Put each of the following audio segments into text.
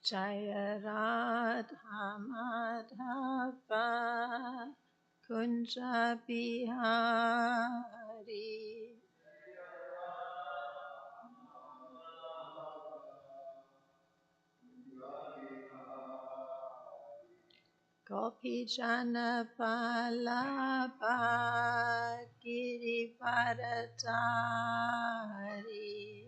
Jaya Radha Madhava Kunja Bihari Gopi Jana Vallabha Girivaradari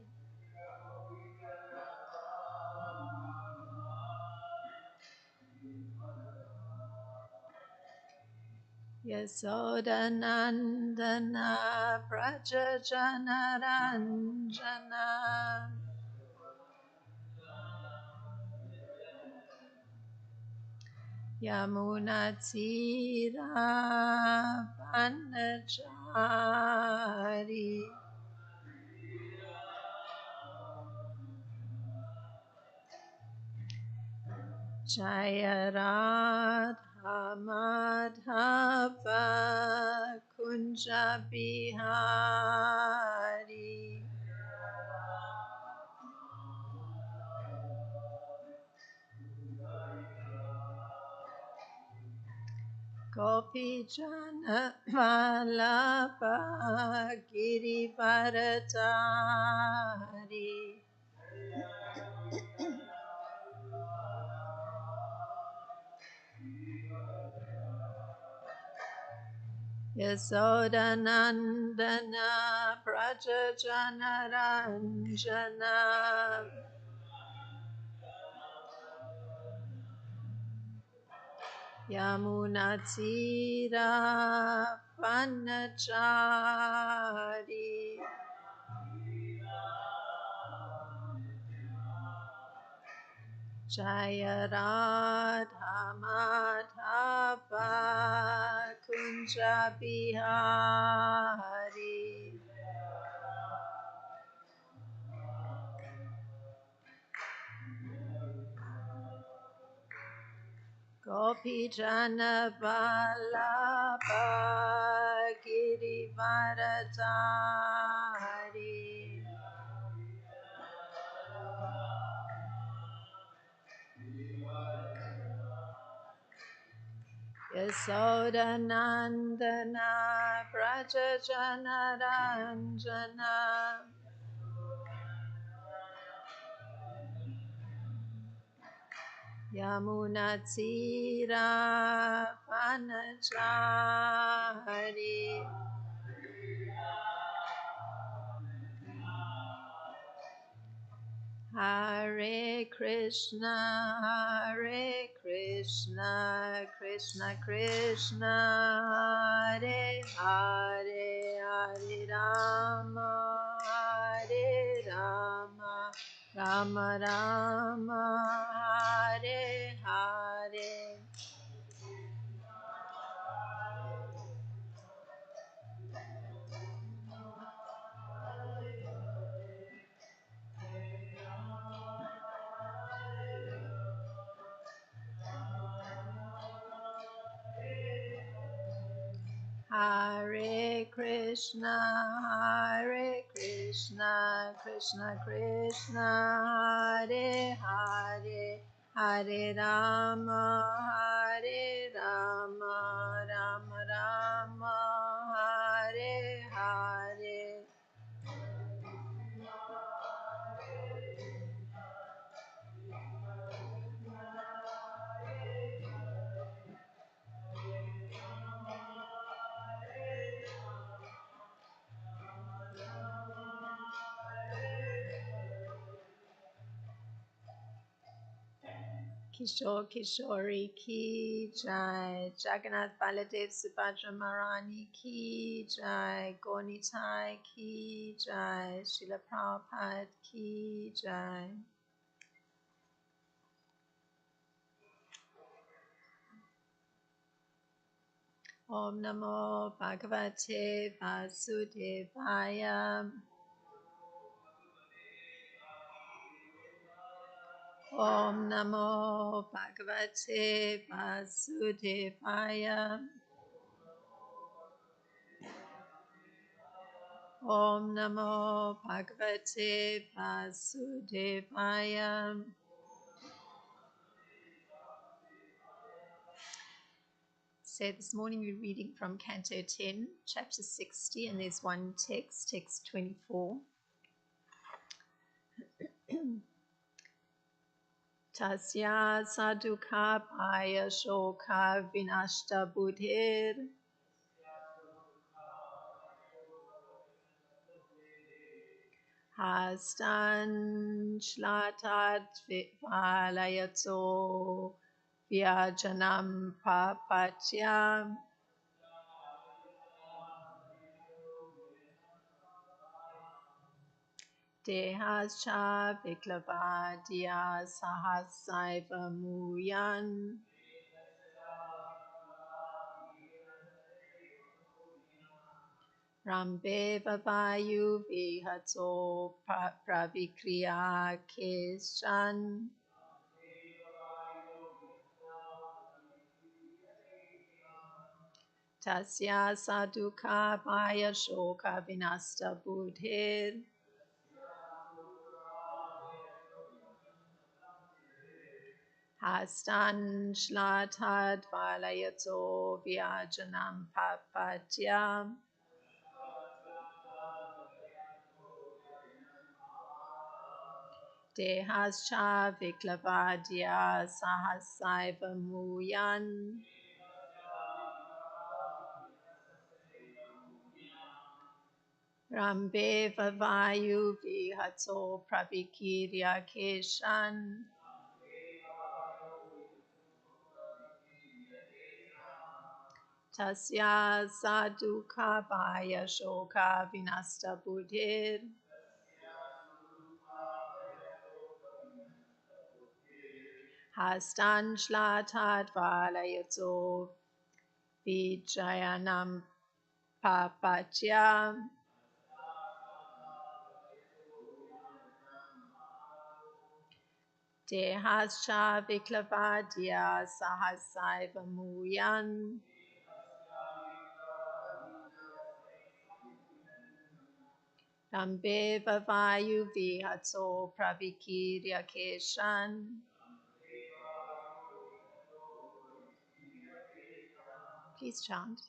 Yasodanandana Braja Janaranjana Yamunatira Vanachari Jaya Radha Madhava Kunja Bihari Gopi Jana Vallabha Girivaradari Yasodanandana Braja Janaranjana Yamunatira Vanachari Jaya Radha Madhava Kunja Bihari Gopi Jana Vallabha Girivaradari Yasodanandana Braja Janaranjana Yamunatira Vanachari Hare Krishna, Krishna Krishna, Hare Hare, Hare Rama, Hare Rama, Rama Rama, Hare Hare. Hare Krishna, Krishna Krishna, Hare Hare, Hare Rama, Rama Rama, Hare Hare. Kishore Kishori ki jai, Jagannath Baladev Subhadra Marani ki jai, Gonitai ki jai, Srila Prabhupada ki jai. Om Namo Bhagavate Vasudevaya. Om Namo Bhagavate Vasudevaya. Om Namo Bhagavate Vasudevaya. So this morning we're reading from Canto 10, chapter 60, and there's one text, text 24. Tasya sadukha paya shoka vinashta buddhir hastan shlatat valayatso vyajanam papatyam Dehascha viklavadya sahasaiva muyan Rambe vavayu vihato pravikriya keshan Tasya sadukha maya shoka vinasta buddhir Hastan shlatad valayato vyajanam papatyam Dehascha viklavadya sahasaiva muyan Rambe vavayu vihato pravikirya keshan Tasya sadukha bhaya shoka vinasta buddhir Hastan shlatat valayato vijayanam papatya Dehascha viklavadya sahasaiva muyan Rambe vavayu vihato pravikirya keshan Please chant.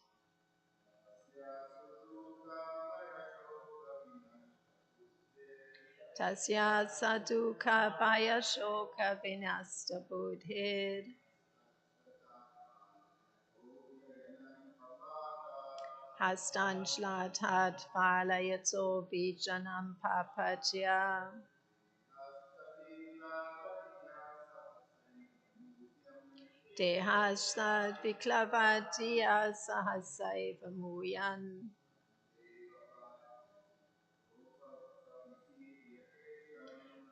Tasya sadukha paya shoka vinasta buddhir Hastan shlatat valayato vijanam papatya Dehasad viklavadya sahasaiva muyan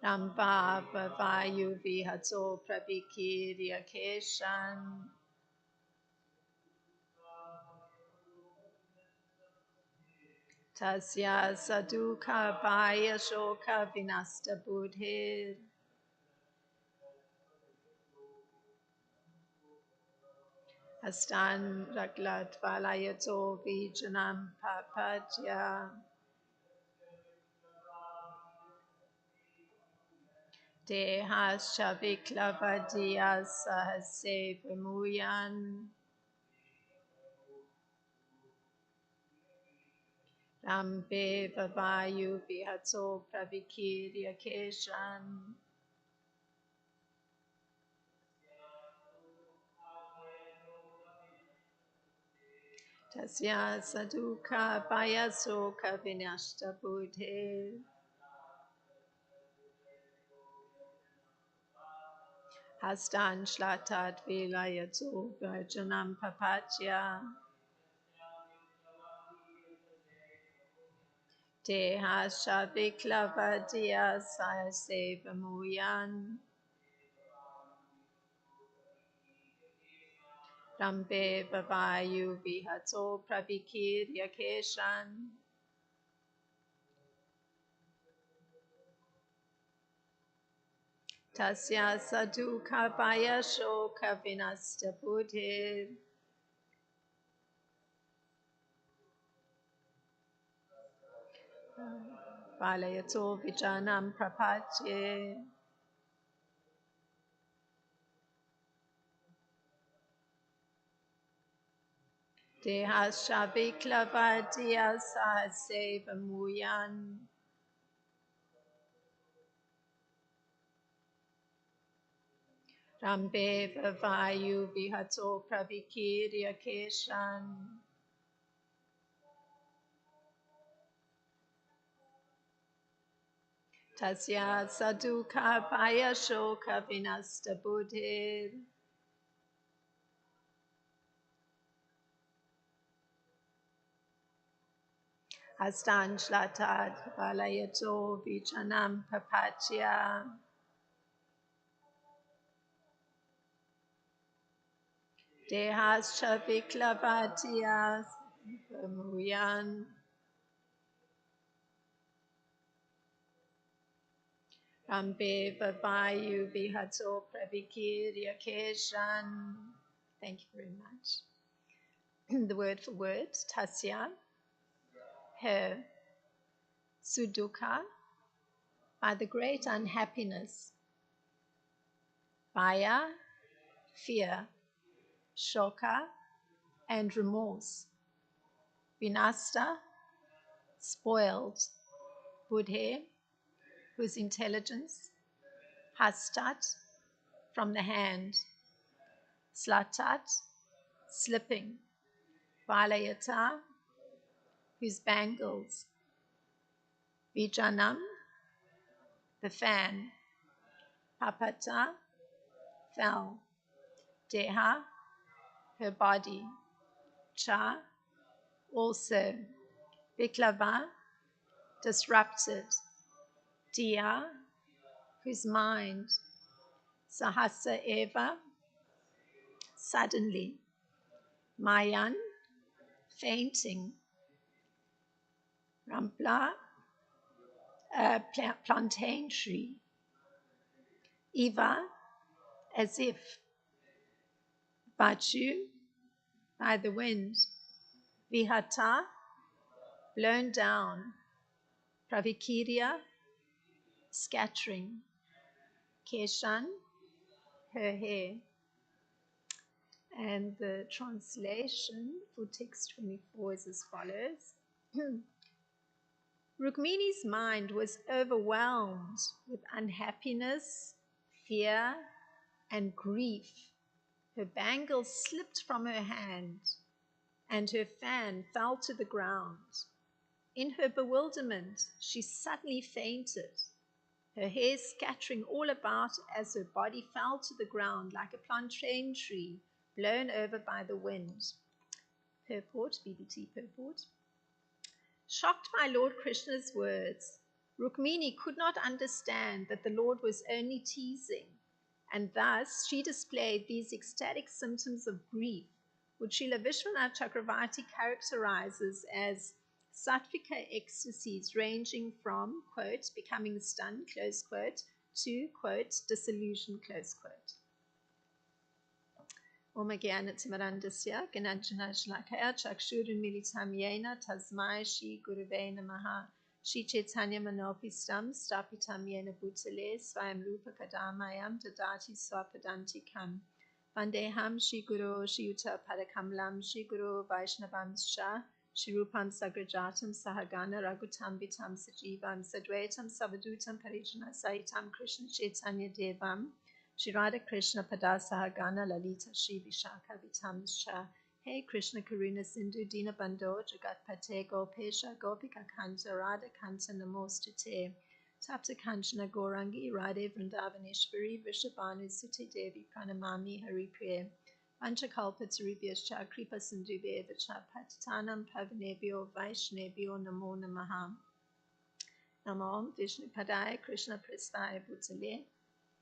Ramba vavayu vihato pravikirya keshan Tasya sadukha paya shoka vinasta buddhir Hastan raglat valayato vijanam papatya Dehascha viklavadya sahasaiva muyan Rambe vavayu vihato pravikirya keshan Tasya sadukha payasoka vinashta buddhe Hastan shlatat vilayato virjanam papatya Dehascha viklavadya sahasaiva muyan Rambe vavayu vihato pravikirya keshan Tasya sadukha payashoka vinasta buddhir Valayato vijanam prapatye Dehasya viklavadya sahaseva muyan. Rambe vayu vihato pravikirya keshan. Tasya sadukha paya shoka vinasta buddhir. Astanshlatad valayato vichanam papachya. Dehasya viklavadya muyan. Rambe vayu vihato pravikirya keshan. Thank you very much. The word for word, tasya, her, sudukha, by the great unhappiness, bhaya, fear, shoka, and remorse, vinasta, spoiled, buddhe, whose intelligence, hastat, from the hand, slatat, slipping, valayata, whose bangles, vijanam, the fan, papata, fell, deha, her body, cha, also, viklava, disrupted, diya, whose mind, sahasa eva, suddenly, mayan, fainting, rampla, plantain tree, eva, as if, vachu, by the wind, vihata, blown down, pravikirya, scattering, keshan, her hair. And the translation for text 24 is as follows. Rukmini's mind was overwhelmed with unhappiness, fear, and grief. Her bangles slipped from her hand, and her fan fell to the ground. In her bewilderment, she suddenly fainted, her hair scattering all about as her body fell to the ground like a plantain tree blown over by the wind. Purport, BBT purport. Shocked by Lord Krishna's words, Rukmini could not understand that the Lord was only teasing, and thus she displayed these ecstatic symptoms of grief, which Srila Vishwanath Chakravarti characterizes as sattvika ecstasies ranging from, quote, becoming stunned, close quote, to, quote, disillusion, close quote. Om Jnanatimirandasya Gnanajana Shlakaya Chakshurunmilitam Yena Tasmai Shri Gurave Namaha Shri Chaitanya Manopistam Stapitam Yena Bhutale Swayam Rupa Kadamayam Dadati Swapadantikam Vandeham Shri Guru Shri Yuta Padakamalam Shri Guru Vaishnavamscha Shri Rupam Sagrajatam Sahagana Ragutam Vitam Sajivam Sadvaitam Savadutam Parijana Saitam Krishna Chaitanya Devam Shri Radha Krishna Padasahagana Lalita Shri Vishaka Vitamscha Hey Krishna Karuna Sindhu Dina Bando Jagat Pate Gopesha Gopika Kanta Radha Kanta Namostute Tapta Kanchana Gorangi Radhe Vrindavaneshwari Vrishabhanu Sute Devi Pranamami Hari Priya Panchakalpa Tarubhyascha Kripa Sindhu Vedacha Patitanam Pavanebhyo Vaishnebhyo Namo Namaha Namo Vishnu Padaya Krishna Prasthaya Bhutale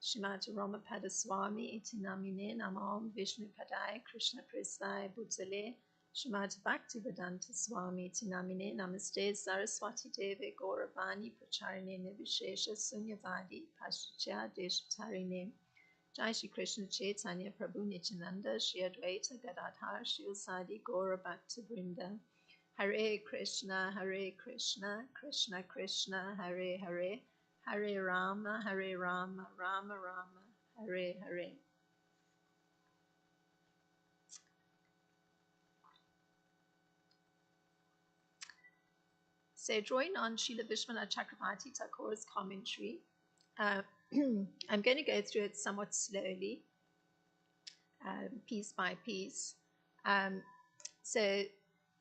Shrimati Ramapada Swami iti namine Namam Vishnu Padaya Krishna Prasthaya Bhutale Shrimati Bhaktivedanta Swami iti namine Namaste Saraswati Deve Gauravani Pracharine Nivishesha Sunyavadi Pashcha Deshatarine Jai Shri Krishna Chaitanya Prabhu Nityananda Shri Advaita Gadadhar Shri Usadi Gaura Bhakta Vrinda Hare Krishna Krishna Krishna Hare Hare Hare Rama, Rama Rama, Hare Hare. So drawing on Srila Vishwanath Chakravarti Thakur's commentary, I'm going to go through it somewhat slowly, piece by piece. So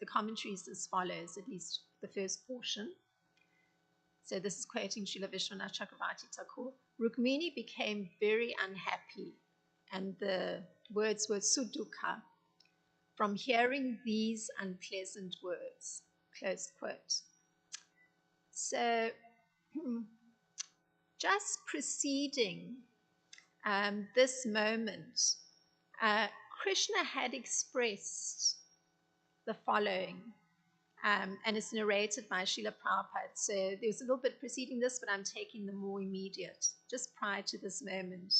the commentary is as follows, at least the first portion. So this is quoting Srila Vishwanath Chakravarti Thakur. Rukmini became very unhappy, and the words were sudukha, from hearing these unpleasant words, close quote. So just preceding this moment, Krishna had expressed the following, and it's narrated by Srila Prabhupada. So there was a little bit preceding this, but I'm taking the more immediate, just prior to this moment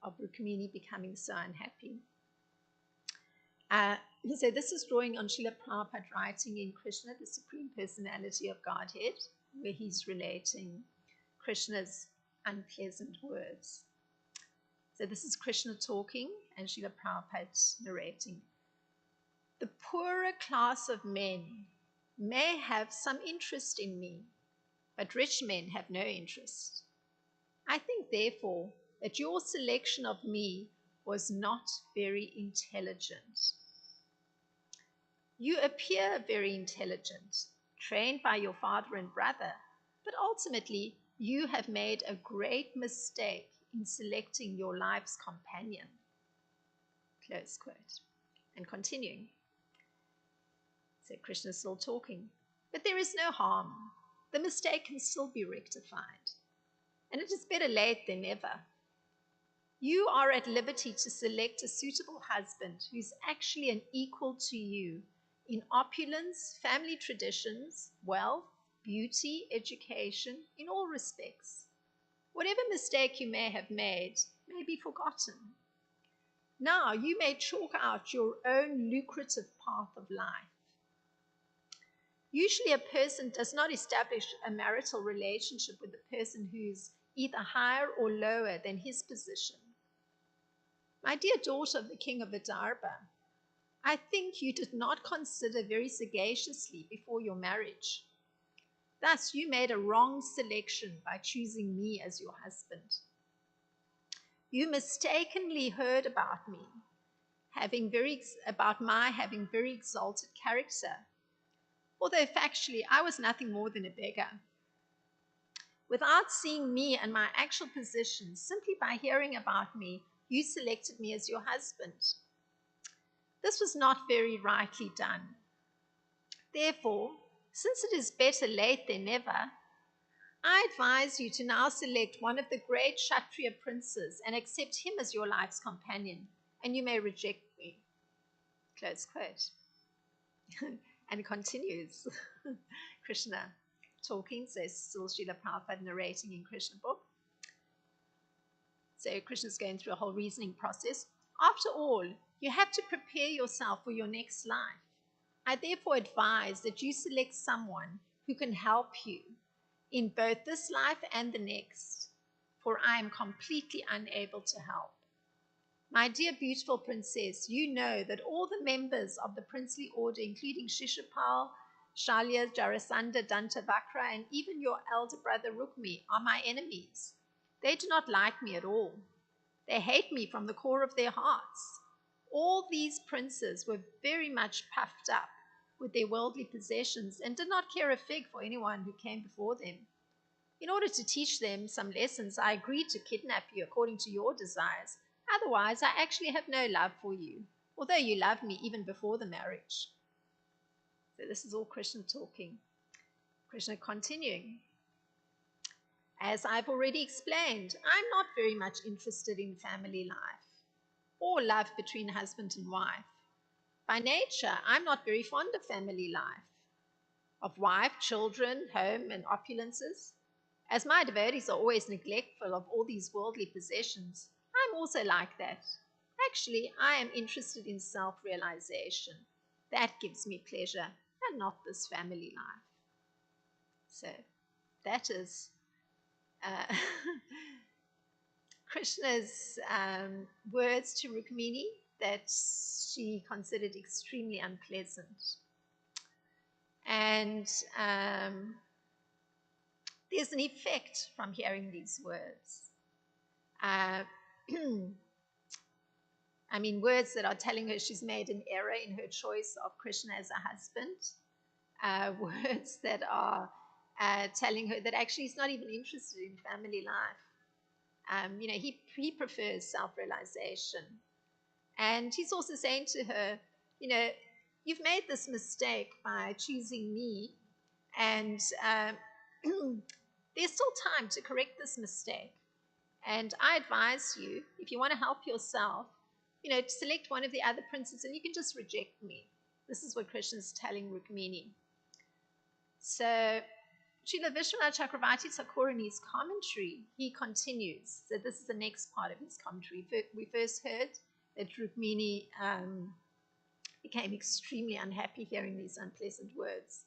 of Rukmini becoming so unhappy. So this is drawing on Srila Prabhupada writing in Krishna, the Supreme Personality of Godhead, where he's relating Krishna's unpleasant words. So this is Krishna talking and Srila Prabhupada narrating. The poorer class of men may have some interest in me, but rich men have no interest. I think, therefore, that your selection of me was not very intelligent. You appear very intelligent, trained by your father and brother, but ultimately you have made a great mistake in selecting your life's companion. Close quote. And continuing. So Krishna is still talking. But there is no harm. The mistake can still be rectified. And it is better late than never. You are at liberty to select a suitable husband who's actually an equal to you in opulence, family traditions, wealth, beauty, education, in all respects. Whatever mistake you may have made may be forgotten. Now you may chalk out your own lucrative path of life. Usually a person does not establish a marital relationship with a person who's either higher or lower than his position. My dear daughter of the king of Vidarbha, I think you did not consider very sagaciously before your marriage. Thus, you made a wrong selection by choosing me as your husband. You mistakenly heard about me, about my having very exalted character, although factually I was nothing more than a beggar. Without seeing me and my actual position, simply by hearing about me, you selected me as your husband. This was not very rightly done. Therefore, since it is better late than never, I advise you to now select one of the great Kshatriya princes and accept him as your life's companion, and you may reject me. Close quote. And continues. Krishna talking, so still Srila Prabhupada narrating in Krishna book. So Krishna's going through a whole reasoning process. After all, you have to prepare yourself for your next life. I therefore advise that you select someone who can help you in both this life and the next, for I am completely unable to help. My dear beautiful princess, you know that all the members of the princely order, including Shishupal, Shalya, Jarasandha, Dantavakra, and even your elder brother Rukmi, are my enemies. They do not like me at all. They hate me from the core of their hearts. All these princes were very much puffed up with their worldly possessions and did not care a fig for anyone who came before them. In order to teach them some lessons, I agreed to kidnap you according to your desires. Otherwise, I actually have no love for you, although you loved me even before the marriage. So this is all Krishna talking. Krishna continuing. As I've already explained, I'm not very much interested in family life or love between husband and wife. By nature, I'm not very fond of family life, of wife, children, home, and opulences. As my devotees are always neglectful of all these worldly possessions, I'm also like that. Actually, I am interested in self-realization. That gives me pleasure, and not this family life. So that is Krishna's words to Rukmini that she considered extremely unpleasant. And there's an effect from hearing these words. I mean, words that are telling her she's made an error in her choice of Krishna as a husband. Words that are telling her that actually he's not even interested in family life. He prefers self-realization. And he's also saying to her, you've made this mistake by choosing me, and there's still time to correct this mistake. And I advise you, if you want to help yourself, to select one of the other princes, and you can just reject me. This is what Krishna is telling Rukmini. So, Srila Vishwanath Chakravarti Thakur in his commentary, he continues. So this is the next part of his commentary. We first heard that Rukmini became extremely unhappy hearing these unpleasant words.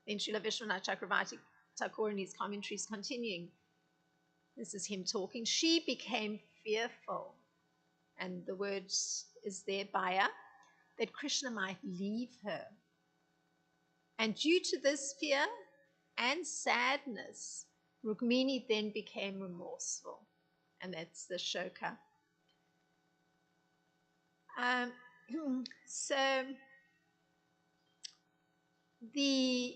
Then Srila Vishwanath Chakravarti Thakur in his commentary is continuing. This is him talking. She became fearful, and the word is there, bhaya, that Krishna might leave her. And due to this fear and sadness, Rukmini then became remorseful. And that's the shoka. So the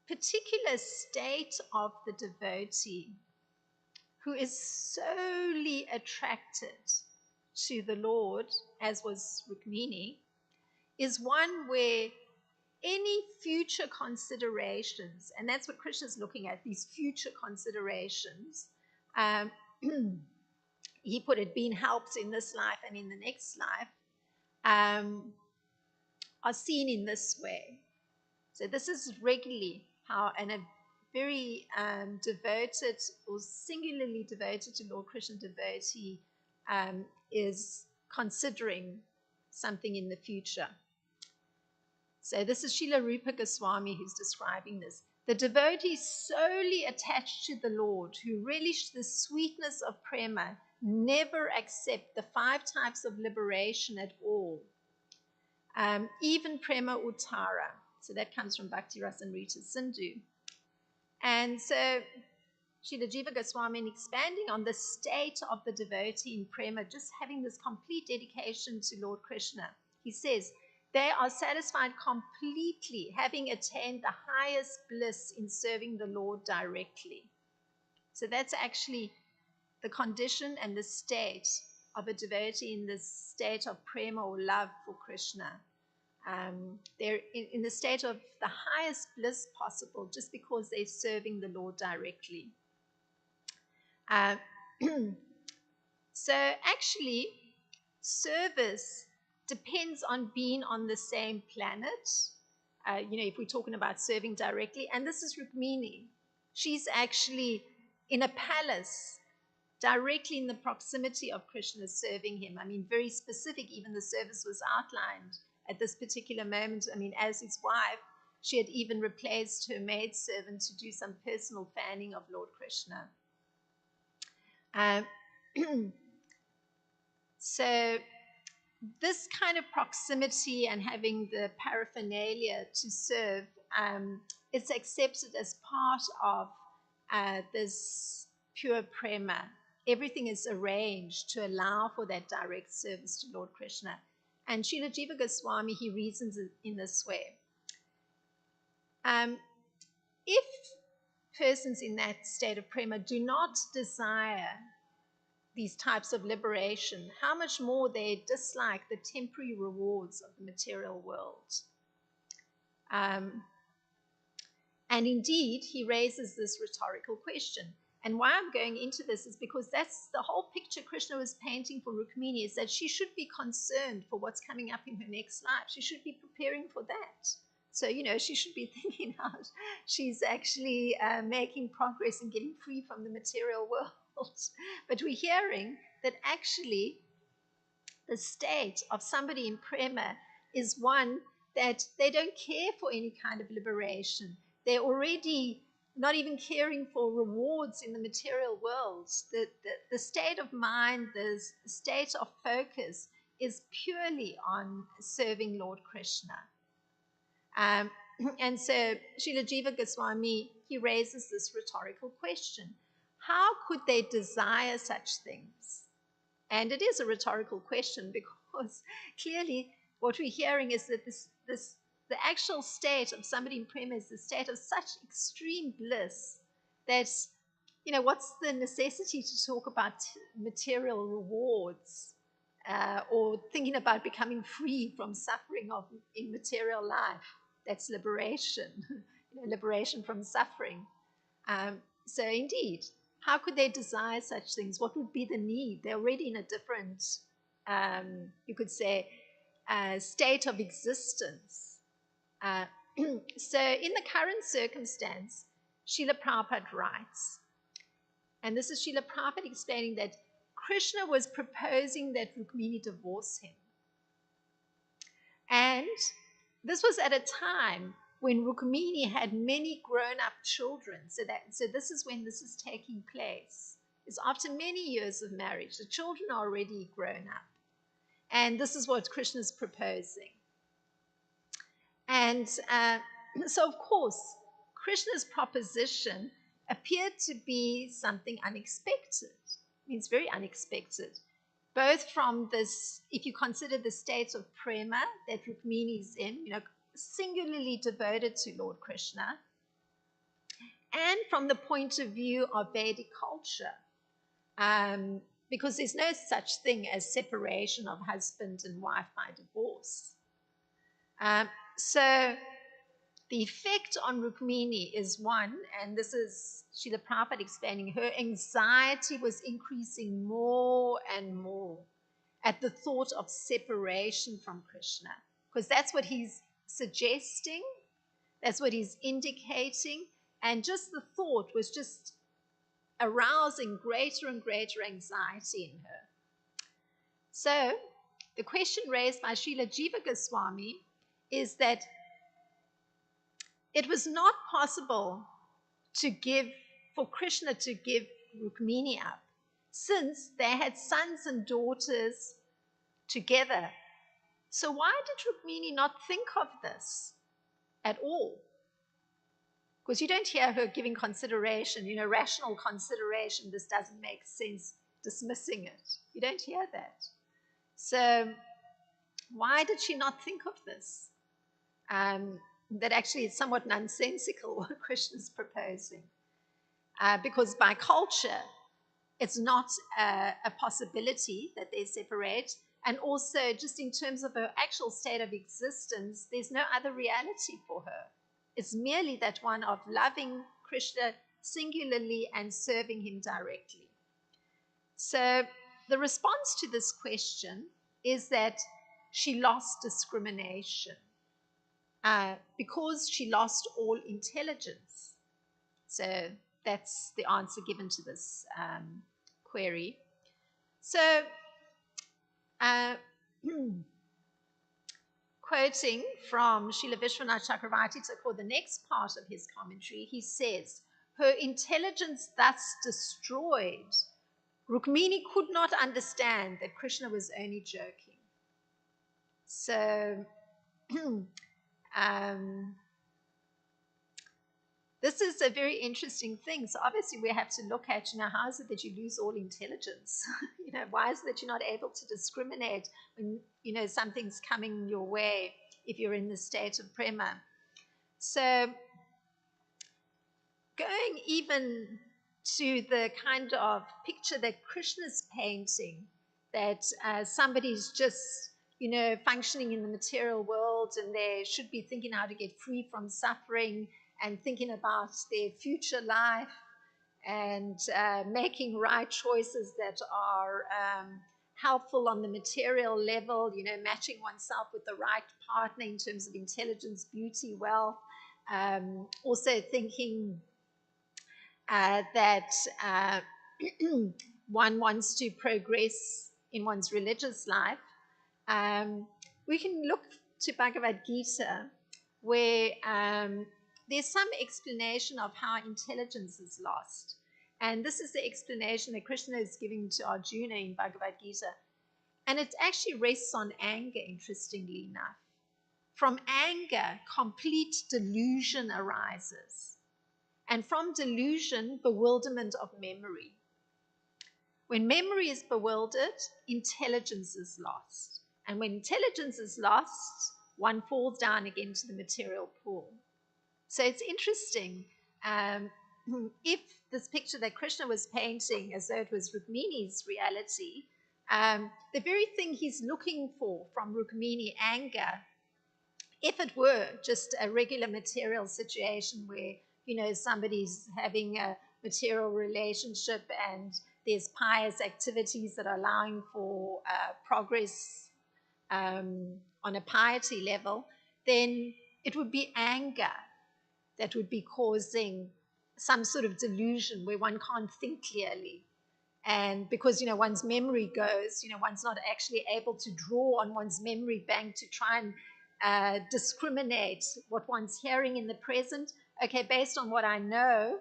particular state of the devotee who is solely attracted to the Lord, as was Rukmini, is one where any future considerations, and that's what Krishna is looking at, these future considerations, he put it, being helped in this life and in the next life, are seen in this way. So this is regularly how a very devoted or singularly devoted to Lord Krishna devotee is considering something in the future. So this is Srila Rupa Goswami who's describing this. The devotee solely attached to the Lord, who relish the sweetness of prema, never accept the 5 types of liberation at all, even prema uttara. So that comes from Bhakti Rasamrita Sindhu. And so Srila Jiva Goswami, in expanding on the state of the devotee in prema, just having this complete dedication to Lord Krishna, he says, they are satisfied completely, having attained the highest bliss in serving the Lord directly. So that's actually the condition and the state of a devotee in this state of prema or love for Krishna. They're in the state of the highest bliss possible just because they're serving the Lord directly. So actually, service depends on being on the same planet. If we're talking about serving directly, and this is Rukmini. She's actually in a palace, directly in the proximity of Krishna, serving him. I mean, very specific, even the service was outlined at this particular moment. I mean, as his wife, she had even replaced her maidservant to do some personal fanning of Lord Krishna. So this kind of proximity and having the paraphernalia to serve, it's accepted as part of this pure prema. Everything is arranged to allow for that direct service to Lord Krishna. And Srila Jiva Goswami, he reasons it in this way. If persons in that state of prema do not desire these types of liberation, how much more they dislike the temporary rewards of the material world. And indeed, he raises this rhetorical question. And why I'm going into this is because that's the whole picture Krishna was painting for Rukmini, is that she should be concerned for what's coming up in her next life. She should be preparing for that. So, she should be thinking how she's actually making progress and getting free from the material world. But we're hearing that actually the state of somebody in prema is one that they don't care for any kind of liberation. They're already not even caring for rewards in the material world. The state of mind, the state of focus is purely on serving Lord Krishna. and so Srila Jiva Goswami, he raises this rhetorical question. How could they desire such things? And it is a rhetorical question because clearly what we're hearing is that the actual state of somebody in prema is the state of such extreme bliss that, what's the necessity to talk about material rewards or thinking about becoming free from suffering in material life? That's liberation, liberation from suffering. So indeed, how could they desire such things? What would be the need? They're already in a different, you could say, state of existence. So in the current circumstance, Srila Prabhupada writes, and this is Srila Prabhupada explaining that Krishna was proposing that Rukmini divorce him. And this was at a time when Rukmini had many grown-up children. So this is when this is taking place. It's after many years of marriage. The children are already grown up. And this is what Krishna is proposing. And so, of course, Krishna's proposition appeared to be something unexpected. I mean, it's very unexpected. Both from this, if you consider the state of prema that Rukmini is in, singularly devoted to Lord Krishna, and from the point of view of Vedic culture, because there's no such thing as separation of husband and wife by divorce. So the effect on Rukmini is one, and this is Srila Prabhupada explaining, her anxiety was increasing more and more at the thought of separation from Krishna, because that's what he's suggesting, that's what he's indicating, and just the thought was just arousing greater and greater anxiety in her. So the question raised by Srila Jiva Goswami is that it was not possible for Krishna to give Rukmini up, since they had sons and daughters together. So why did Rukmini not think of this at all? Because you don't hear her giving consideration, rational consideration, this doesn't make sense, dismissing it. You don't hear that. So why did she not think of this? That actually is somewhat nonsensical what Krishna's proposing. Because by culture, it's not a possibility that they separate. And also, just in terms of her actual state of existence, there's no other reality for her. It's merely that one of loving Krishna singularly and serving him directly. So the response to this question is that she lost discrimination because she lost all intelligence. So that's the answer given to this query. So quoting from Srila Vishwanath Chakravarti Thakur, the next part of his commentary, he says, her intelligence thus destroyed, Rukmini could not understand that Krishna was only joking. So this is a very interesting thing. So obviously we have to look at, how is it that you lose all intelligence? Why is it that you're not able to discriminate when, something's coming your way if you're in the state of prema? So going even to the kind of picture that Krishna's painting, that somebody's just, functioning in the material world and they should be thinking how to get free from suffering and thinking about their future life and making right choices that are helpful on the material level, matching oneself with the right partner in terms of intelligence, beauty, wealth. Also thinking that one wants to progress in one's religious life. We can look to Bhagavad Gita, where there's some explanation of how intelligence is lost. And this is the explanation that Krishna is giving to Arjuna in Bhagavad Gita. And it actually rests on anger, interestingly enough. from anger, complete delusion arises. And from delusion, bewilderment of memory. When memory is bewildered, intelligence is lost. And when intelligence is lost, one falls down again to the material pool. So it's interesting. If this picture that Krishna was painting, as though it was Rukmini's reality, the very thing he's looking for from Rukmini, anger, if it were just a regular material situation where, somebody's having a material relationship and there's pious activities that are allowing for progress on a piety level, then it would be anger that would be causing some sort of delusion where one can't think clearly. And because, one's memory goes, one's not actually able to draw on one's memory bank to try and discriminate what one's hearing in the present. Okay, based on what I know,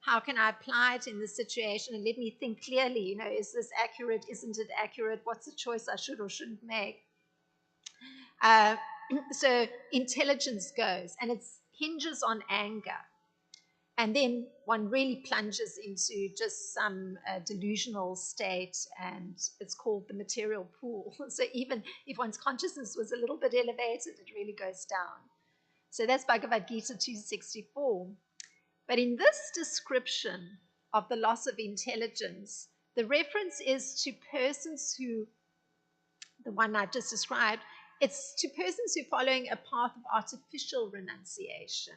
how can I apply it in this situation and let me think clearly? Is this accurate? Isn't it accurate? What's the choice I should or shouldn't make? So intelligence goes, and it hinges on anger. And then one really plunges into just some delusional state, and it's called the material pool. So even if one's consciousness was a little bit elevated, it really goes down. So that's Bhagavad Gita 264. But in this description of the loss of intelligence, the reference is to persons who, the one I just described, it's to persons who are following a path of artificial renunciation.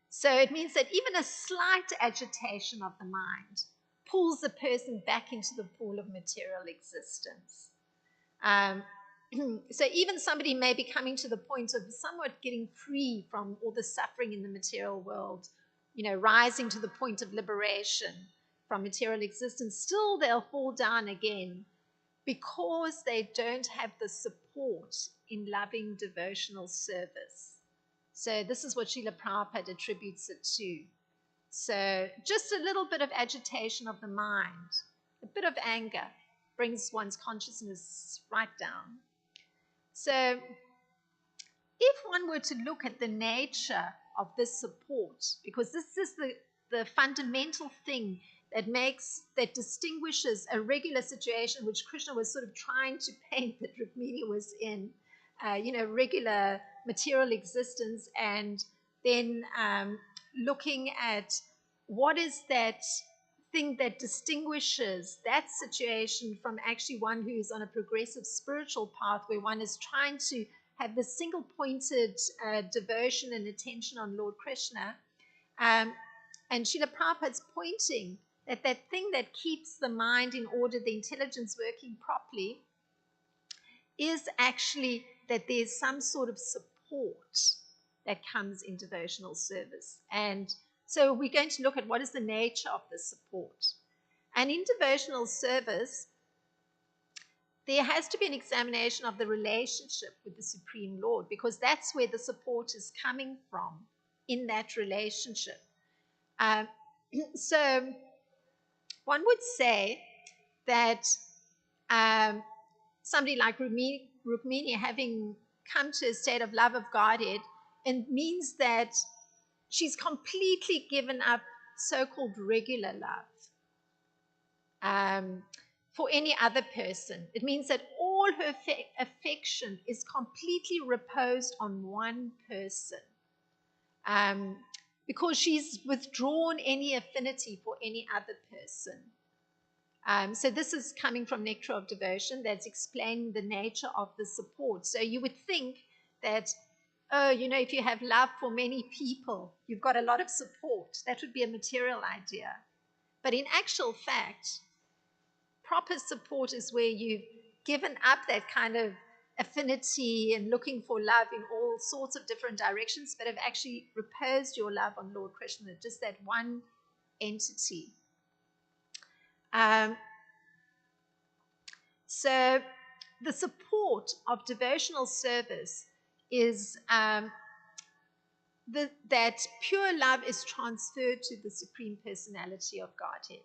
So it means that even a slight agitation of the mind pulls the person back into the pool of material existence. So even somebody may be coming to the point of somewhat getting free from all the suffering in the material world, rising to the point of liberation from material existence, still they'll fall down again because they don't have the support in loving devotional service. So this is what Srila Prabhupada attributes it to. So just a little bit of agitation of the mind, a bit of anger brings one's consciousness right down. So if one were to look at the nature of this support, because this is the fundamental thing that distinguishes a regular situation, which Krishna was sort of trying to paint that Rukmini was in, regular material existence, and then looking at what is that thing that distinguishes that situation from actually one who's on a progressive spiritual path where one is trying to have this single-pointed devotion and attention on Lord Krishna. And Srila Prabhupada's pointing that thing that keeps the mind in order, the intelligence working properly, is actually that there's some sort of support that comes in devotional service. And so we're going to look at what is the nature of the support. And in devotional service, there has to be an examination of the relationship with the Supreme Lord, because that's where the support is coming from, in that relationship. So one would say that somebody like Rukmini, having come to a state of love of Godhead, it means that she's completely given up so-called regular love for any other person. It means that all her affection is completely reposed on one person, because she's withdrawn any affinity for any other person. So this is coming from Nectar of Devotion. That's explaining the nature of the support. So you would think that, if you have love for many people, you've got a lot of support. That would be a material idea. But in actual fact, proper support is where you've given up that kind of affinity and looking for love in all sorts of different directions, but have actually reposed your love on Lord Krishna, just that one entity. So the support of devotional service is that pure love is transferred to the Supreme Personality of Godhead.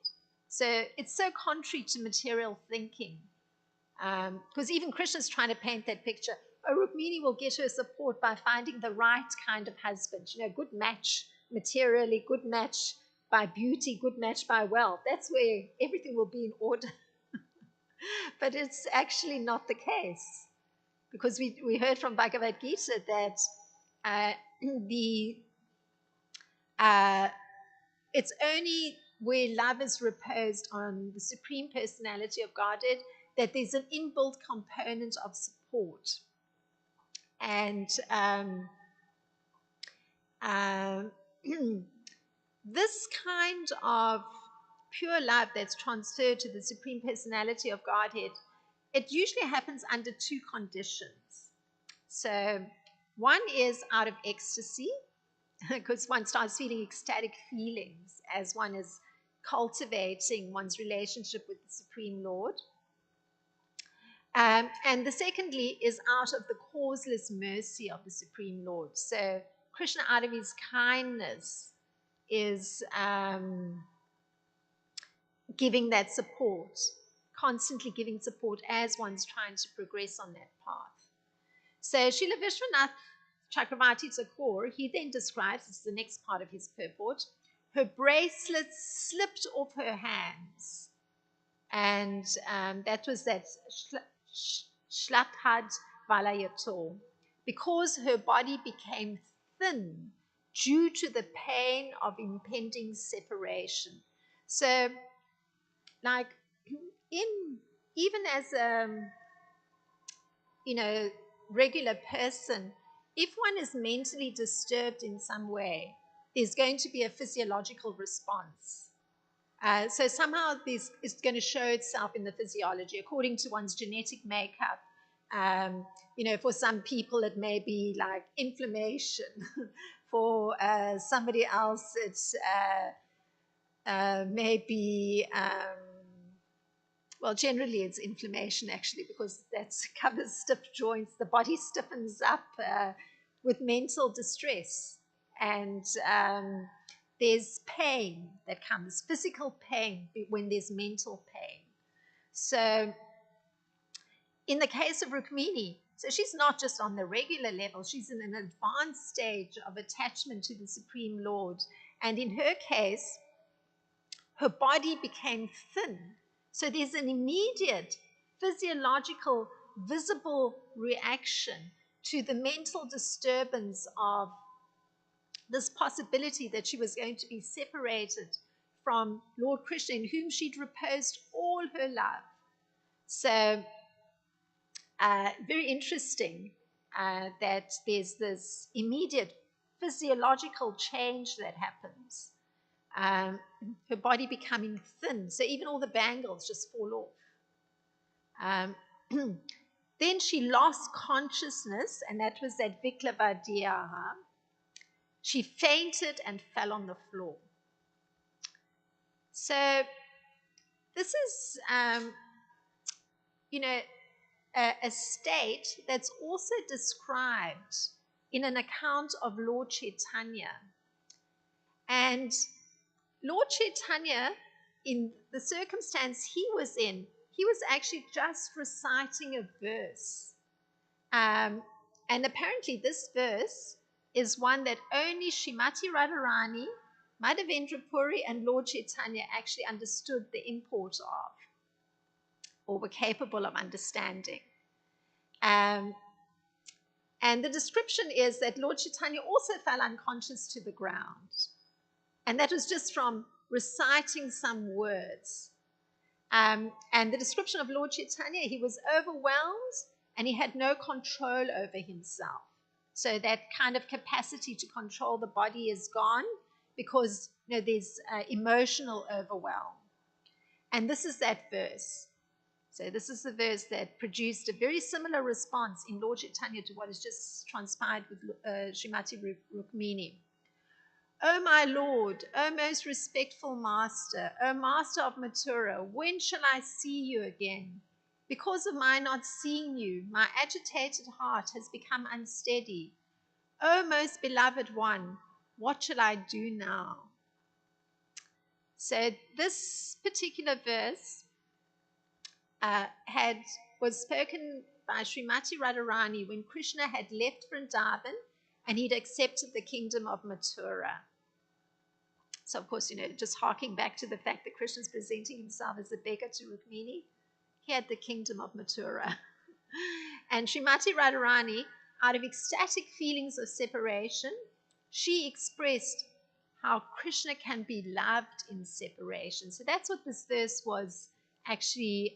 So it's so contrary to material thinking, because even Krishna's trying to paint that picture. Rukmini will get her support by finding the right kind of husband, good match materially, good match by beauty, good match by wealth. That's where everything will be in order. But it's actually not the case, because we heard from Bhagavad Gita that the it's only where love is reposed on the Supreme Personality of Godhead that there's an inbuilt component of support. And this kind of pure love that's transferred to the Supreme Personality of Godhead, it usually happens under two conditions. So one is out of ecstasy, because one starts feeling ecstatic feelings as one is cultivating one's relationship with the Supreme Lord. And the secondly is out of the causeless mercy of the Supreme Lord. So Krishna, out of his kindness, is giving that support, constantly giving support as one's trying to progress on that path. So Srila Vishwanath Chakravarti Thakur, he then describes, this is the next part of his purport, her bracelets slipped off her hands. And that was that Shlapad Valayato, because her body became thin due to the pain of impending separation. So, like, even as a regular person, if one is mentally disturbed in some way, there's going to be a physiological response. So somehow this is going to show itself in the physiology according to one's genetic makeup. For some people it may be like inflammation. For somebody else it's maybe well, generally it's inflammation actually, because that covers stiff joints. The body stiffens up with mental distress, and there's pain that comes, physical pain when there's mental pain. So in the case of Rukmini, so she's not just on the regular level, she's in an advanced stage of attachment to the Supreme Lord. And in her case, her body became thin. So there's an immediate physiological, visible reaction to the mental disturbance of this possibility that she was going to be separated from Lord Krishna, in whom she'd reposed all her love. So very interesting that there's this immediate physiological change that happens. Her body becoming thin, so even all the bangles just fall off. Then she lost consciousness, and that was that Viklavadiyaha. She fainted and fell on the floor. So this is, a state that's also described in an account of Lord Chaitanya. And Lord Chaitanya, in the circumstance he was in, he was actually just reciting a verse. And apparently this verse is one that only Srimati Radharani, Madhavendra Puri, and Lord Chaitanya actually understood the import of, or were capable of understanding. And the description is that Lord Chaitanya also fell unconscious to the ground. And that was just from reciting some words. And the description of Lord Chaitanya, he was overwhelmed and he had no control over himself. So that kind of capacity to control the body is gone, because there's emotional overwhelm. And this is that verse. So this is the verse that produced a very similar response in Lord Chaitanya to what has just transpired with Srimati Rukmini. O my Lord, O most respectful Master, O Master of Mathura, when shall I see you again? Because of my not seeing you, my agitated heart has become unsteady. O most beloved one, what shall I do now? So this particular verse was spoken by Srimati Radharani when Krishna had left Vrindavan and he'd accepted the kingdom of Mathura. So, of course, just harking back to the fact that Krishna is presenting himself as a beggar to Rukmini, he had the kingdom of Mathura. And Srimati Radharani, out of ecstatic feelings of separation, she expressed how Krishna can be loved in separation. So that's what this verse was actually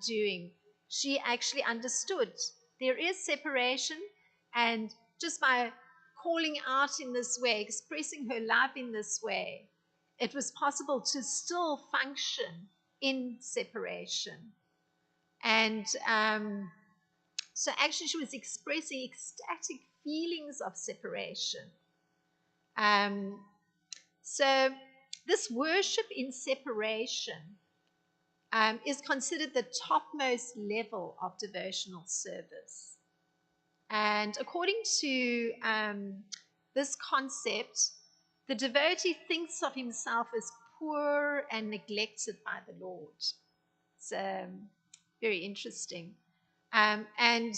doing. She actually understood there is separation, and just by calling out in this way, expressing her love in this way, it was possible to still function in separation. And so actually she was expressing ecstatic feelings of separation. So this worship in separation is considered the topmost level of devotional service. And according to this concept, the devotee thinks of himself as poor and neglected by the Lord. It's very interesting. And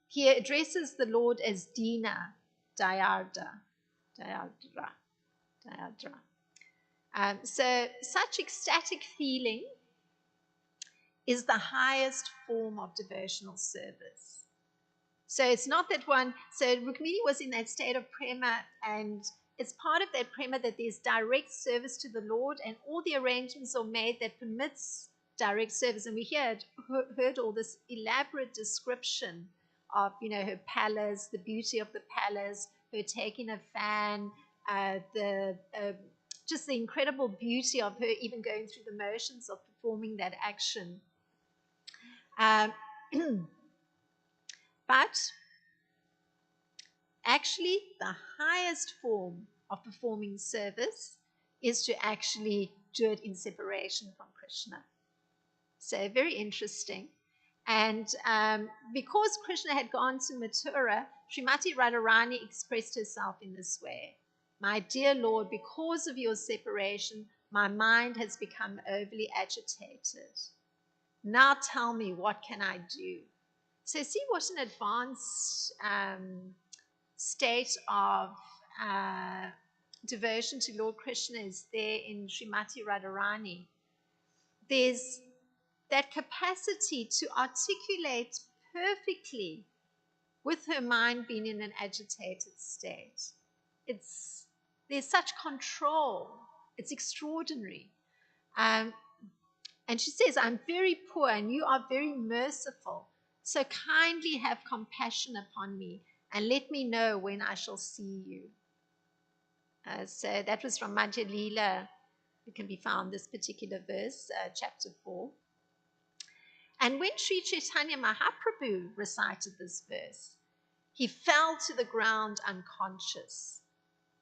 he addresses the Lord as Dina, Dayadra. So such ecstatic feeling is the highest form of devotional service. So it's not that so Rukmini was in that state of prema, and it's part of that prema that there's direct service to the Lord, and all the arrangements are made that permits direct service. And we heard all this elaborate description of, her palace, the beauty of the palace, her taking a fan, just the incredible beauty of her even going through the motions of performing that action. But actually, the highest form of performing service is to actually do it in separation from Krishna. So very interesting. And because Krishna had gone to Mathura, Srimati Radharani expressed herself in this way. My dear Lord, because of your separation, my mind has become overly agitated. Now tell me, what can I do? So see what an advanced state of devotion to Lord Krishna is there in Srimati Radharani. There's that capacity to articulate perfectly with her mind being in an agitated state. There's such control. It's extraordinary. And she says, I'm very poor and you are very merciful. So kindly have compassion upon me and let me know when I shall see you. So that was from Madhya Leela. It can be found, this particular verse, chapter 4. And when Sri Chaitanya Mahaprabhu recited this verse, he fell to the ground unconscious.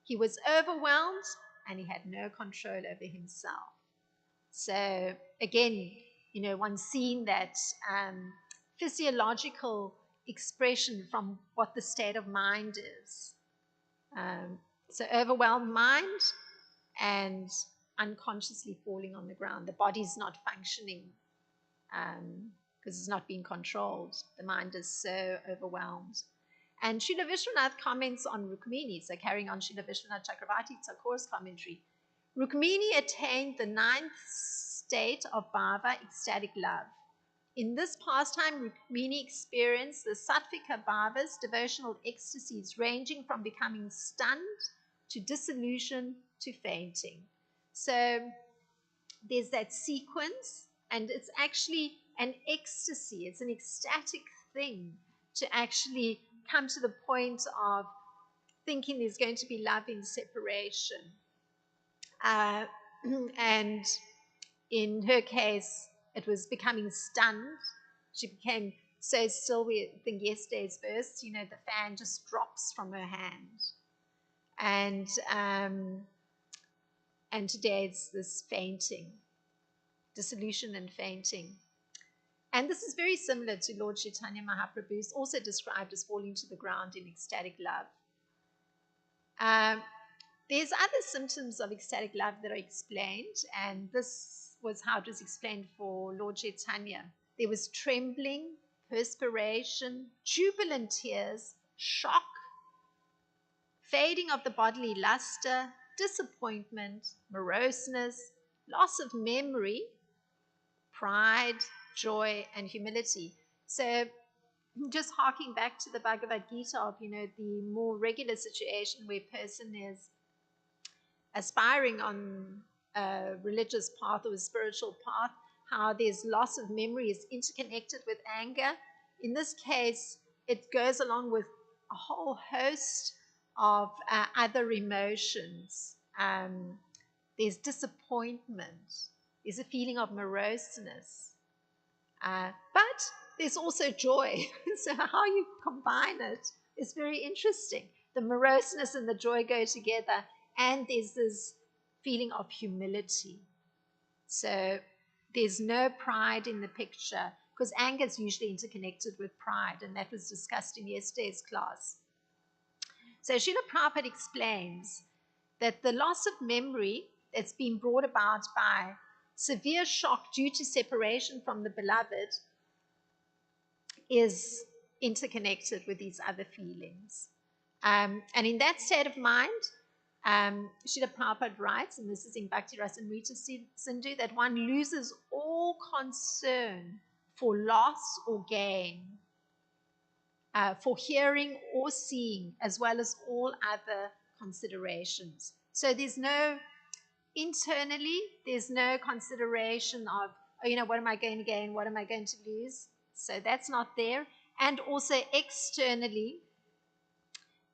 He was overwhelmed and he had no control over himself. So again, one's seen that physiological expression from what the state of mind is. So overwhelmed mind and unconsciously falling on the ground. The body's not functioning because it's not being controlled. The mind is so overwhelmed. And Srila Vishwanath comments on Rukmini, so carrying on Srila Vishwanath Chakravarti Thakur's commentary. Rukmini attained the 9th state of bhava, ecstatic love. In this pastime, Rukmini experienced the sattvika bhavas, devotional ecstasies, ranging from becoming stunned to dissolution to fainting. So there's that sequence, and it's actually an ecstasy. It's an ecstatic thing to actually come to the point of thinking there's going to be love in separation. And in her case, it was becoming stunned. She became so still. We think yesterday's verse, the fan just drops from her hand. And today it's this fainting, dissolution and fainting. And this is very similar to Lord Chaitanya Mahaprabhu, who's also described as falling to the ground in ecstatic love. There's other symptoms of ecstatic love that are explained, and this was how it was explained for Lord Chaitanya. There was trembling, perspiration, jubilant tears, shock, fading of the bodily luster, disappointment, moroseness, loss of memory, pride, joy, and humility. So just harking back to the Bhagavad Gita of, the more regular situation where a person is aspiring on a religious path or a spiritual path, how there's loss of memory is interconnected with anger. In this case, it goes along with a whole host of other emotions. There's disappointment, there's a feeling of moroseness, but there's also joy. So how you combine it is very interesting. The moroseness and the joy go together, and there's this feeling of humility. So there's no pride in the picture, because anger is usually interconnected with pride, and that was discussed in yesterday's class. So Srila Prabhupada explains that the loss of memory that's been brought about by severe shock due to separation from the beloved is interconnected with these other feelings. And in that state of mind, Srila Prabhupada writes, and this is in Bhakti Rasamrita Sindhu, that one loses all concern for loss or gain, for hearing or seeing, as well as all other considerations. So internally, there's no consideration of, what am I going to gain? What am I going to lose? So that's not there. And also externally,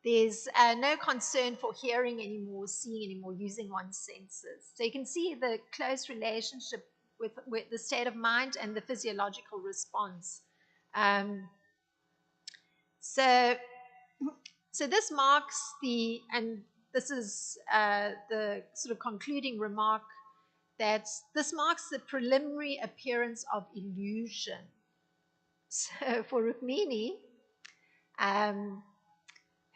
there's no concern for hearing anymore, seeing anymore, using one's senses. So you can see the close relationship with the state of mind and the physiological response. So this marks and this is the sort of concluding remark, that this marks the preliminary appearance of illusion. So for Rukmini,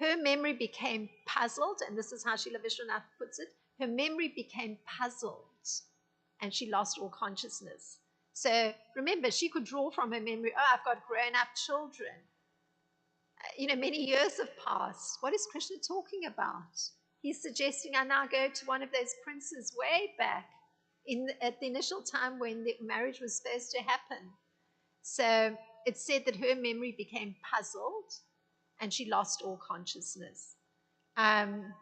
her memory became puzzled, and this is how Srila Vishwanath puts it, her memory became puzzled, and she lost all consciousness. So remember, she could draw from her memory, I've got grown-up children. Many years have passed. What is Krishna talking about? He's suggesting I now go to one of those princes way back at the initial time when the marriage was supposed to happen. So it's said that her memory became puzzled and she lost all consciousness. And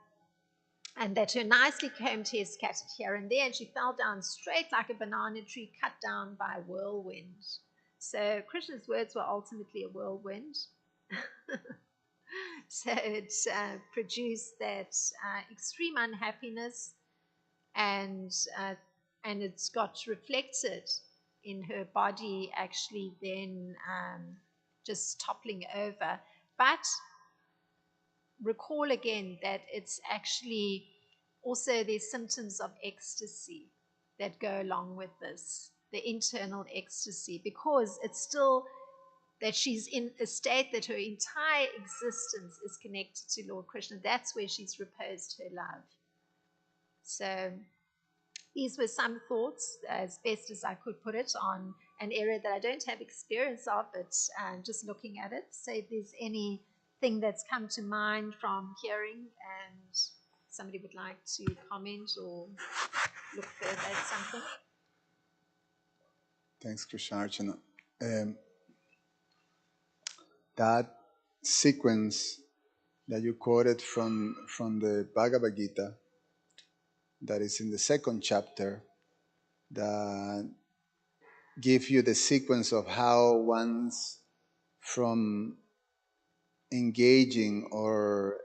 that her nicely combed hair scattered here and there, and she fell down straight like a banana tree cut down by a whirlwind. So Krishna's words were ultimately a whirlwind. So it produced that extreme unhappiness, and it's got reflected in her body actually then just toppling over. But recall again that it's actually also there's symptoms of ecstasy that go along with this, the internal ecstasy, because it's still that she's in a state that her entire existence is connected to Lord Krishna. That's where she's reposed her love. So these were some thoughts, as best as I could put it, on an area that I don't have experience of, but just looking at it. So if there's anything that's come to mind from hearing and somebody would like to comment or look further at something. Thanks, Krishnarcana. That sequence that you quoted from the Bhagavad Gita, that is in the second chapter, that give you the sequence of how one's from engaging or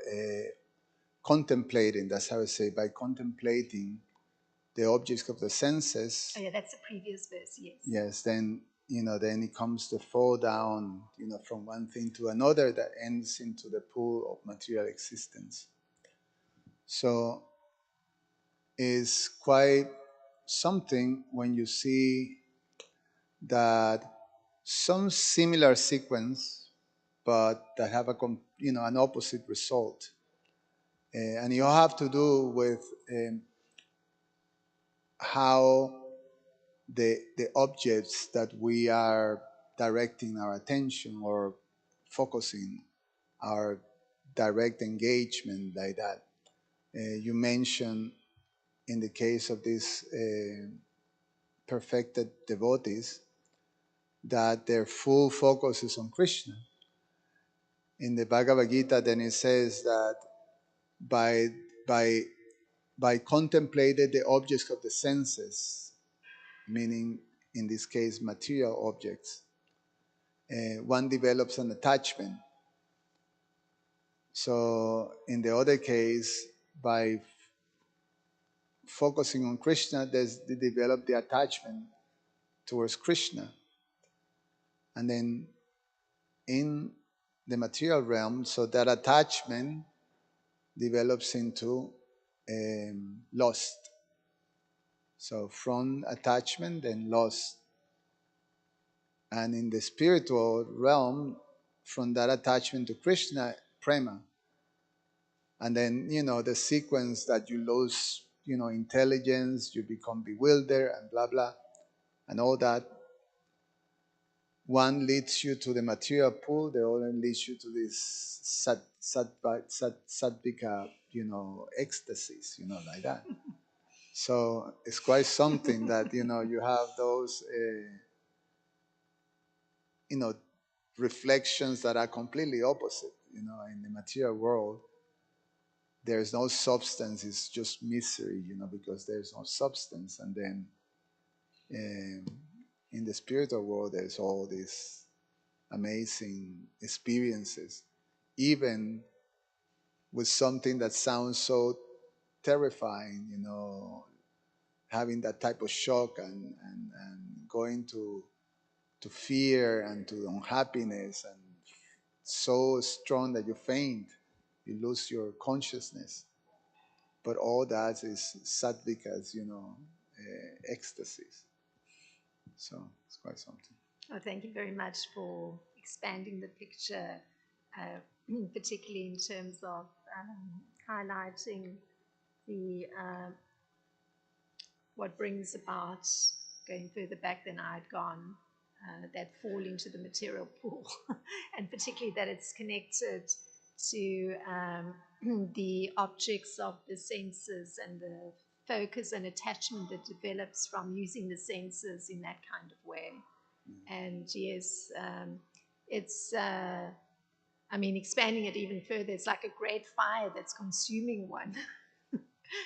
contemplating, that's how I say, by contemplating the objects of the senses. Oh yeah, that's the previous verse, yes. Yes, then it comes to fall down, from one thing to another that ends into the pool of material existence. So it's quite something when you see that some similar sequence, but that have an opposite result, and you have to do with how the objects that we are directing our attention or focusing our direct engagement like that. You mentioned in the case of these perfected devotees that their full focus is on Krishna. In the Bhagavad Gita, then it says that by by by contemplating the objects of the senses, meaning in this case material objects, one develops an attachment. So in the other case, by focusing on Krishna, they develop the attachment towards Krishna. And then in the material realm, so that attachment develops into lust. So from attachment, then lust. And in the spiritual realm, from that attachment to Krishna, prema. And then, the sequence that you lose, intelligence, you become bewildered and blah, blah, and all that. One leads you to the material pool, the other leads you to this sattvika, ecstasies, like that. So it's quite something that, you have those, reflections that are completely opposite. In the material world, there's no substance, it's just misery, because there's no substance. And then in the spiritual world, there's all these amazing experiences, even with something that sounds so terrifying, having that type of shock and going to fear and to unhappiness, and so strong that you faint, you lose your consciousness. But all that is sattvika's, ecstasies. So it's quite something. Oh, thank you very much for expanding the picture, particularly in terms of highlighting the what brings about, going further back than I had gone, that fall into the material pool, and particularly that it's connected to the objects of the senses and the focus and attachment that develops from using the senses in that kind of way. And yes, it's, expanding it even further, it's like a great fire that's consuming one.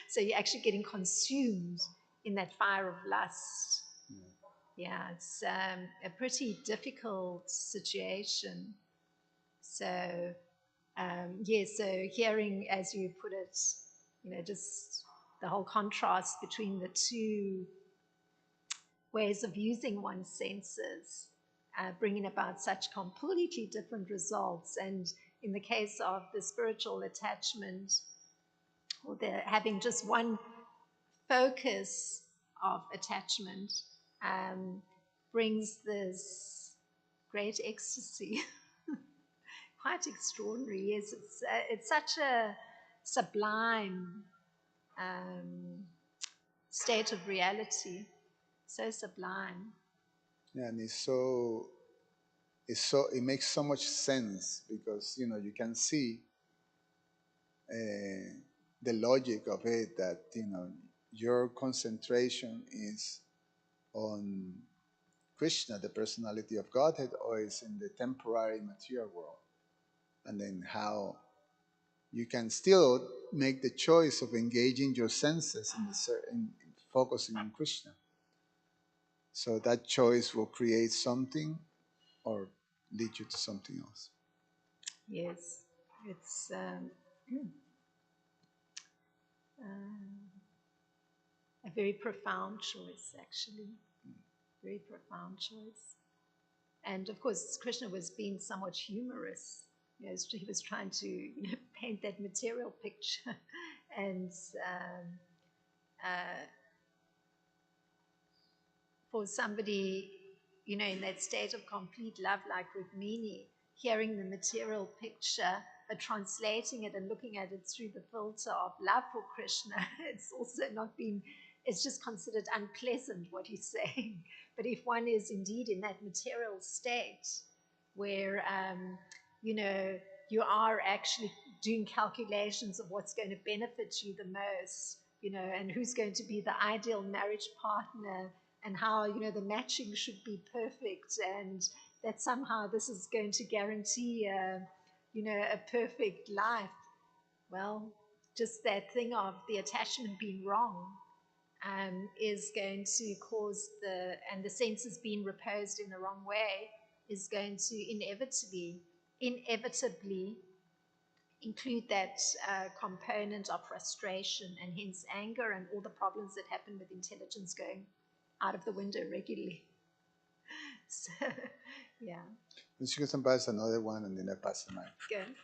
So you're actually getting consumed in that fire of lust. Yeah, it's a pretty difficult situation. So, so hearing, as you put it, just the whole contrast between the two ways of using one's senses, bringing about such completely different results. And in the case of the spiritual attachment, or the having just one focus of attachment, brings this great ecstasy. Quite extraordinary. Yes, it's such a sublime state of reality. So sublime. Yeah, and it makes so much sense, because you can see the logic of it, that your concentration is on Krishna, the personality of Godhead, or is in the temporary material world. And then how you can still make the choice of engaging your senses in focusing on Krishna. So that choice will create something or lead you to something else. Yes, it's a very profound choice, actually. Very profound choice. And of course, Krishna was being somewhat humorous. He was trying to paint that material picture. And for somebody, in that state of complete love like Rukmini, hearing the material picture, but translating it and looking at it through the filter of love for Krishna, it's also not been it's just considered unpleasant what he's saying. But if one is indeed in that material state where, you know, you are actually doing calculations of what's going to benefit you the most, you know, and who's going to be the ideal marriage partner, and how, you know, the matching should be perfect, and that somehow this is going to guarantee, you know, a perfect life. Well, just that thing of the attachment being wrong is going to cause and the senses being reposed in the wrong way is going to inevitably include that component of frustration, and hence anger and all the problems that happen with intelligence going out of the window regularly. So, yeah. Let's go and pass another one, and then I pass the mic. Good.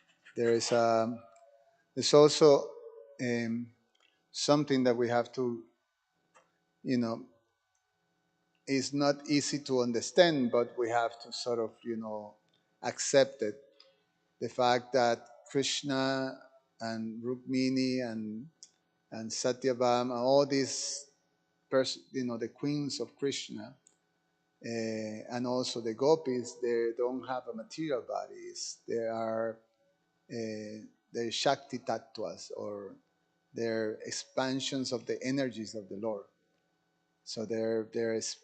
There's also something that we have to, you know, it's not easy to understand, but we have to sort of, you know, accept it. The fact that Krishna and Rukmini and Satyabhama, all these, you know, the queens of Krishna, and also the gopis, they don't have a material bodies. They are they're Shakti Tattvas, or they're expansions of the energies of the Lord. So there's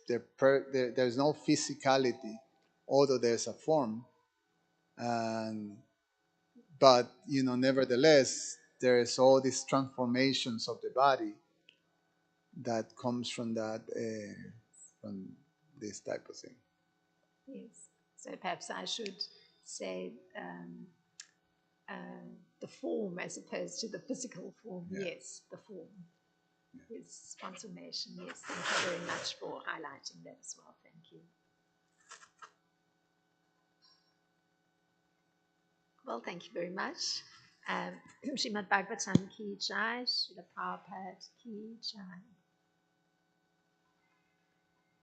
no physicality, although there's a form, and but you know, nevertheless, there's all these transformations of the body that comes from from this type of thing. Yes. So perhaps I should say the form as opposed to the physical form. Yeah. Yes, the form. Yeah. Is transformation. Yes. Thank you very much for highlighting that as well. Thank you. Well, thank you very much. Srimad Bhagavatam ki jai, Srila Prabhupada ki jai.